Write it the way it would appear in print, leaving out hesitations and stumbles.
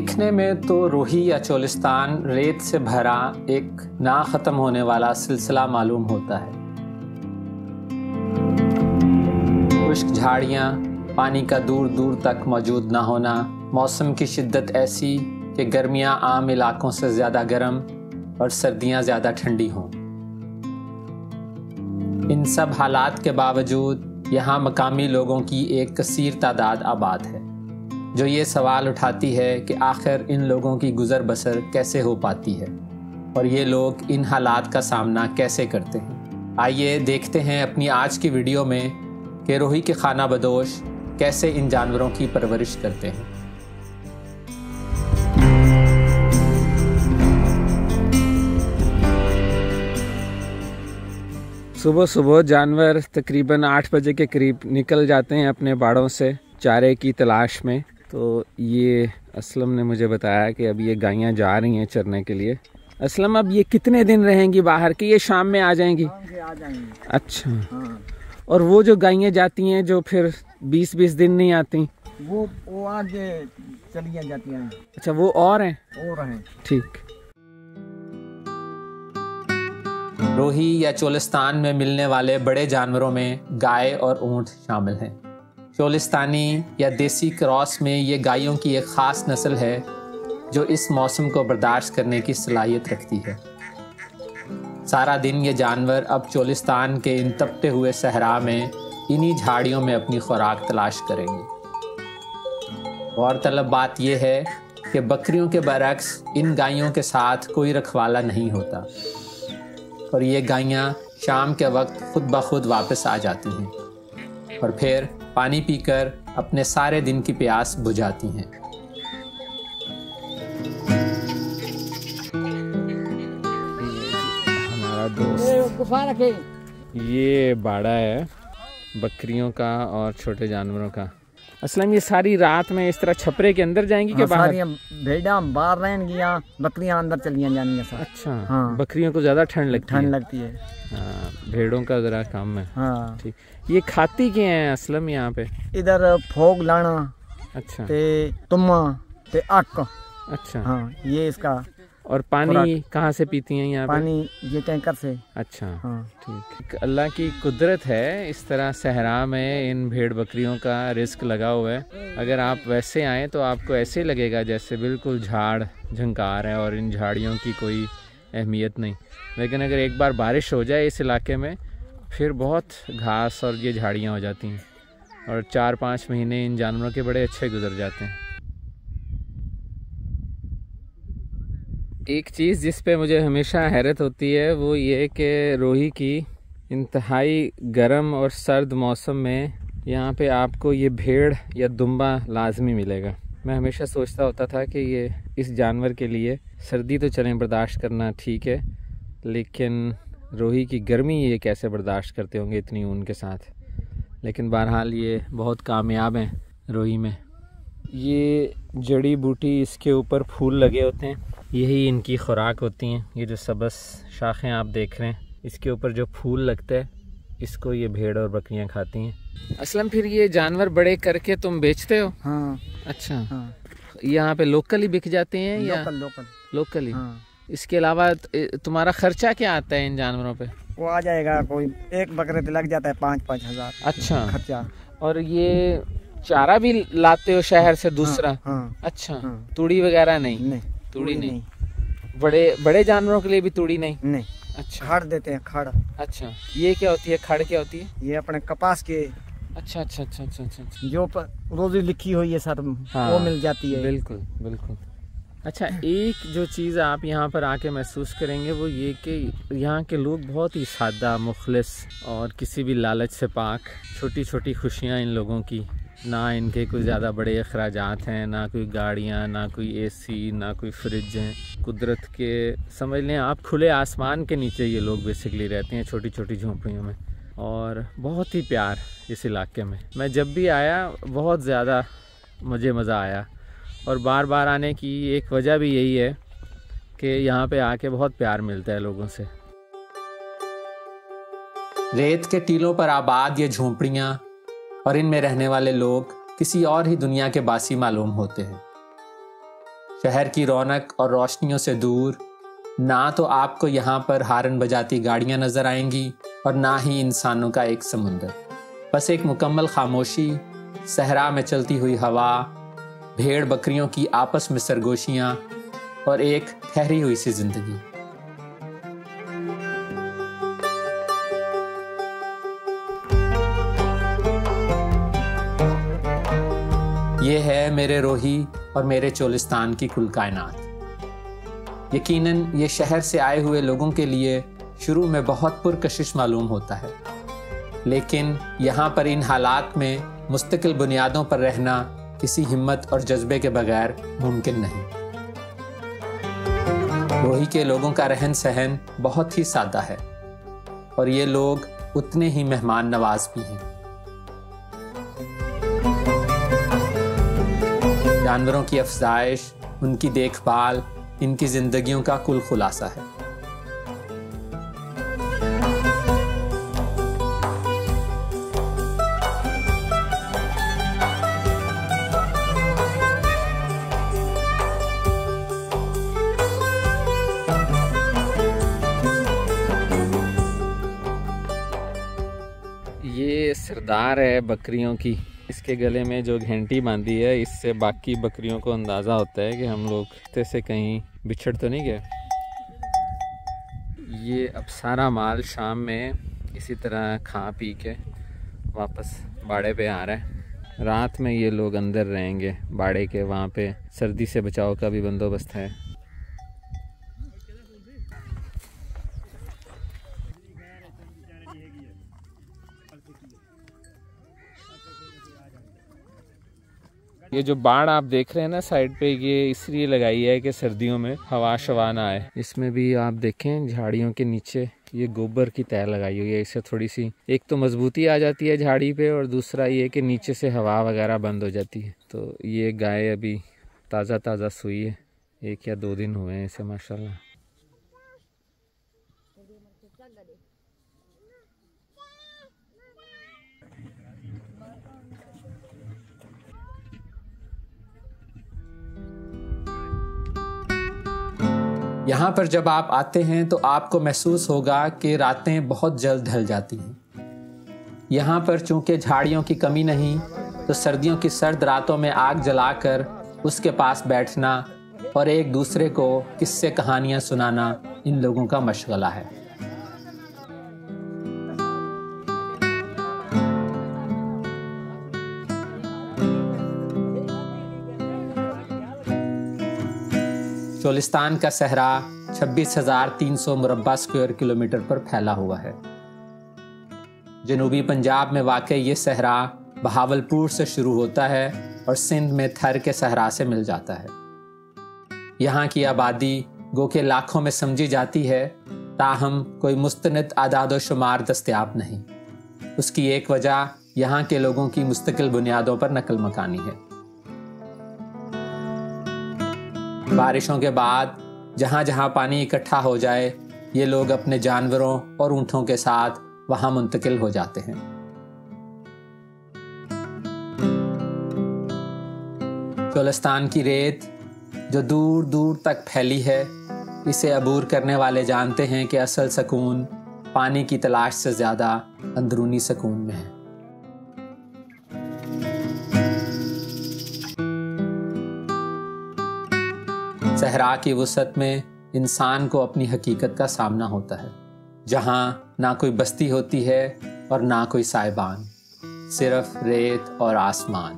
देखने में तो रोही या चोलिस्तान रेत से भरा एक ना ख़त्म होने वाला सिलसिला मालूम होता है। खुश्क झाड़ियाँ, पानी का दूर दूर तक मौजूद ना होना, मौसम की शिद्दत ऐसी कि गर्मियाँ आम इलाकों से ज़्यादा गर्म और सर्दियाँ ज़्यादा ठंडी हों। इन सब हालात के बावजूद यहाँ मकामी लोगों की एक कसीर तादाद आबाद है, जो ये सवाल उठाती है कि आखिर इन लोगों की गुज़र बसर कैसे हो पाती है और ये लोग इन हालात का सामना कैसे करते हैं। आइए देखते हैं अपनी आज की वीडियो में कि रोही के खाना बदोश कैसे इन जानवरों की परवरिश करते हैं। सुबह सुबह जानवर तकरीबन 8 बजे के करीब निकल जाते हैं अपने बाड़ों से चारे की तलाश में। तो ये असलम ने मुझे बताया कि अब ये गायें जा रही हैं चरने के लिए। असलम, अब ये कितने दिन रहेंगी बाहर के? ये शाम में आ जाएंगी? आ जाएंगी। अच्छा। हाँ। और वो जो गायें जाती हैं जो फिर 20-20 दिन नहीं आती, वो आज चली जाती हैं। अच्छा, वो और हैं? और हैं। ठीक। रोही या चोलिस्तान में मिलने वाले बड़े जानवरों में गाय और ऊंट शामिल हैं। चोलिस्तानी या देसी क्रॉस में ये गायों की एक ख़ास नस्ल है जो इस मौसम को बर्दाश्त करने की सलाहियत रखती है। सारा दिन ये जानवर अब चोलिस्तान के इन तपते हुए सहरा में इन्हीं झाड़ियों में अपनी खुराक तलाश करेंगे। गौरतलब बात यह है कि बकरियों के बरक्स इन गायों के साथ कोई रखवाला नहीं होता और ये गायें शाम के वक्त खुद ब खुद वापस आ जाती हैं और फिर पानी पीकर अपने सारे दिन की प्यास बुझाती हैं। हमारा दोस्त ये बाड़ा है बकरियों का और छोटे जानवरों का। असलम, ये सारी रात में इस तरह छपरे के अंदर जाएंगी कि बाहर? भेड़ा बाहर रहेंगी, बकरियां अंदर चली जाएंगी। अच्छा। हाँ। बकरियों को ज्यादा ठंड लगती है। हाँ, भेड़ों का जरा कम है। हाँ। ठीक। ये खाती क्या है असलम यहाँ पे? इधर फोग लाना। अच्छा। ते तुम्मा ते अक। अच्छा। हाँ, ये इसका। और पानी कहाँ से पीती हैं यहाँ पे? पानी ये टैंकर से। अच्छा। हाँ। ठीक। अल्लाह की कुदरत है, इस तरह सहरा में इन भेड़ बकरियों का रिस्क लगा हुआ है। अगर आप वैसे आएँ तो आपको ऐसे लगेगा जैसे बिल्कुल झाड़ झंकार है और इन झाड़ियों की कोई अहमियत नहीं। लेकिन अगर एक बार बारिश हो जाए इस इलाके में फिर बहुत घास और ये झाड़ियाँ हो जाती हैं और 4-5 महीने इन जानवरों के बड़े अच्छे गुजर जाते हैं। एक चीज़ जिस पे मुझे हमेशा हैरत होती है वो ये कि रोही की इंतहाई गर्म और सर्द मौसम में यहाँ पे आपको ये भेड़ या दुम्बा लाजमी मिलेगा। मैं हमेशा सोचता होता था कि ये इस जानवर के लिए सर्दी तो चलें बर्दाश्त करना ठीक है, लेकिन रोही की गर्मी ये कैसे बर्दाश्त करते होंगे इतनी ऊन के साथ। लेकिन बहरहाल ये बहुत कामयाब हैं रोही में। ये जड़ी बूटी, इसके ऊपर फूल लगे होते हैं, यही इनकी खुराक होती हैं। ये जो सबस शाखें आप देख रहे हैं, इसके ऊपर जो फूल लगता है इसको ये भेड़ और बकरियां खाती हैं। असलम, फिर ये जानवर बड़े करके तुम बेचते हो? हाँ। अच्छा। हाँ। यहाँ पे लोकल ही बिक जाते हैं या? लोकल ही। हाँ। इसके अलावा तुम्हारा खर्चा क्या आता है इन जानवरों पे? वो आ जाएगा, कोई एक बकरे पे लग जाता है 5-5 हज़ार। अच्छा खर्चा। और ये चारा भी लाते हो शहर से दूसरा? हाँ। हाँ। अच्छा। हाँ। तूड़ी वगैरह नहीं? नहीं, तूड़ी नहीं। बड़े जानवरों के लिए भी तूड़ी नहीं? नहीं। अच्छा। खड़ देते हैं, खड़। अच्छा, ये क्या होती है? खड़ क्या होती है? ये अपने कपास के। अच्छा अच्छा अच्छा अच्छा अच्छा। जो रोजी लिखी हुई है सर, हाँ, वो मिल जाती है। बिल्कुल बिल्कुल। अच्छा, एक जो चीज़ आप यहाँ पर आके महसूस करेंगे वो ये कि यहाँ के लोग बहुत ही सादा, मुखलिस और किसी भी लालच से पाक। छोटी छोटी खुशियाँ इन लोगों की, ना इनके कोई ज़्यादा बड़े अखराजात हैं, ना कोई गाड़ियाँ, ना कोई एसी, ना कोई फ्रिज हैं। कुदरत के समझ लें आप खुले आसमान के नीचे ये लोग बेसिकली रहते हैं, छोटी छोटी झोंपड़ियों में। और बहुत ही प्यार इस इलाके में। मैं जब भी आया बहुत ज़्यादा मुझे मज़ा आया और बार बार आने की एक वजह भी यही है कि यहाँ पे आके बहुत प्यार मिलता है लोगों से। रेत के टीलों पर आबाद ये झोंपड़ियाँ और इनमें रहने वाले लोग किसी और ही दुनिया के बासी मालूम होते हैं। शहर की रौनक और रोशनियों से दूर ना तो आपको यहाँ पर हारन बजाती गाड़ियाँ नज़र आएंगी और ना ही इंसानों का एक समुंदर। बस एक मुकम्मल खामोशी, सहरा में चलती हुई हवा, भेड़ बकरियों की आपस में सरगोशियाँ और एक ठहरी हुई सी जिंदगी। ये है मेरे रोही और मेरे चोलिस्तान की कुल कायनात। यकीनन ये शहर से आए हुए लोगों के लिए शुरू में बहुत पुरकशिश मालूम होता है, लेकिन यहाँ पर इन हालात में मुस्तकिल बुनियादों पर रहना किसी हिम्मत और जज्बे के बगैर मुमकिन नहीं। रोही के लोगों का रहन सहन बहुत ही सादा है और ये लोग उतने ही मेहमान नवाज भी हैं। जानवरों की अफजाइश, उनकी देखभाल इनकी जिंदगियों का कुल खुलासा है। ये सरदार है बकरियों की। इसके गले में जो घंटी बांधी है, इससे बाकी बकरियों को अंदाज़ा होता है कि हम लोग रास्ते से कहीं बिछड़ तो नहीं गए। ये अब सारा माल शाम में इसी तरह खा पी के वापस बाड़े पे आ रहा है। रात में ये लोग अंदर रहेंगे बाड़े के, वहाँ पे सर्दी से बचाव का भी बंदोबस्त है। ये जो बाड़ आप देख रहे हैं ना साइड पे, ये इसलिए लगाई है कि सर्दियों में हवा शवा ना आए। इसमें भी आप देखें झाड़ियों के नीचे ये गोबर की तह लगाई हुई है। इससे थोड़ी सी एक तो मजबूती आ जाती है झाड़ी पे, और दूसरा ये कि नीचे से हवा वगैरह बंद हो जाती है। तो ये गाय अभी ताज़ा ताज़ा सूई है, 1 या 2 दिन हुए हैं इसे माशाल्लाह। यहाँ पर जब आप आते हैं तो आपको महसूस होगा कि रातें बहुत जल्द ढल जाती हैं। यहाँ पर चूंकि झाड़ियों की कमी नहीं, तो सर्दियों की सर्द रातों में आग जलाकर उसके पास बैठना और एक दूसरे को किस्से कहानियाँ सुनाना इन लोगों का मशगला है। चोलिस्तान का सहरा 26,300 मुरब्बा स्क्वायर किलोमीटर पर फैला हुआ है। जनूबी पंजाब में वाक़ ये सहरा बहावलपुर से शुरू होता है और सिंध में थर के सहरा से मिल जाता है। यहाँ की आबादी गो के लाखों में समझी जाती है, ताहम कोई मुस्तनद आदाद व शुमार दस्तयाब नहीं। उसकी एक वजह यहाँ के लोगों की मुस्तकिल बुनियादों पर नकल मकानी है। बारिशों के बाद जहाँ जहाँ पानी इकट्ठा हो जाए, ये लोग अपने जानवरों और ऊँटों के साथ वहाँ मुंतकिल हो जाते हैं। चोलिस्तान की रेत जो दूर दूर तक फैली है, इसे अबूर करने वाले जानते हैं कि असल सुकून पानी की तलाश से ज़्यादा अंदरूनी सुकून में है। सहरा की वसत में इंसान को अपनी हकीकत का सामना होता है, जहाँ ना कोई बस्ती होती है और ना कोई साइबान, सिर्फ रेत और आसमान।